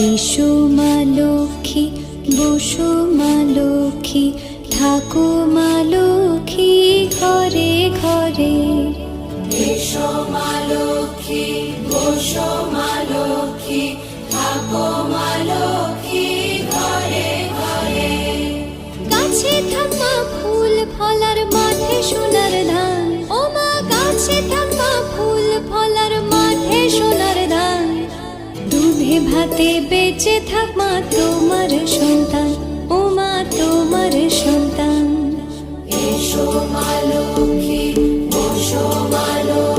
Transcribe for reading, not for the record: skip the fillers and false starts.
এসো মা লক্ষ্মী, বসো মা লক্ষ্মী, থাকো মা লক্ষ্মী ঘরে ঘরে। এসো মা লক্ষ্মী, বসো মা লক্ষ্মী, থাকো মা লক্ষ্মী ঘরে ঘরে। গাছে থাক মা ফুল ফলার, মাঠে সোনার ধান। ও মা গাছে থাক মা ফুল ফলার, মাঠে সোনার ধান। দুধে ভাতে বেঁচে থাক মা তোমার সন্তান, ও মা তোমার সন্তান। এসো মা লক্ষ্মী, বসো মা লক্ষ্মী।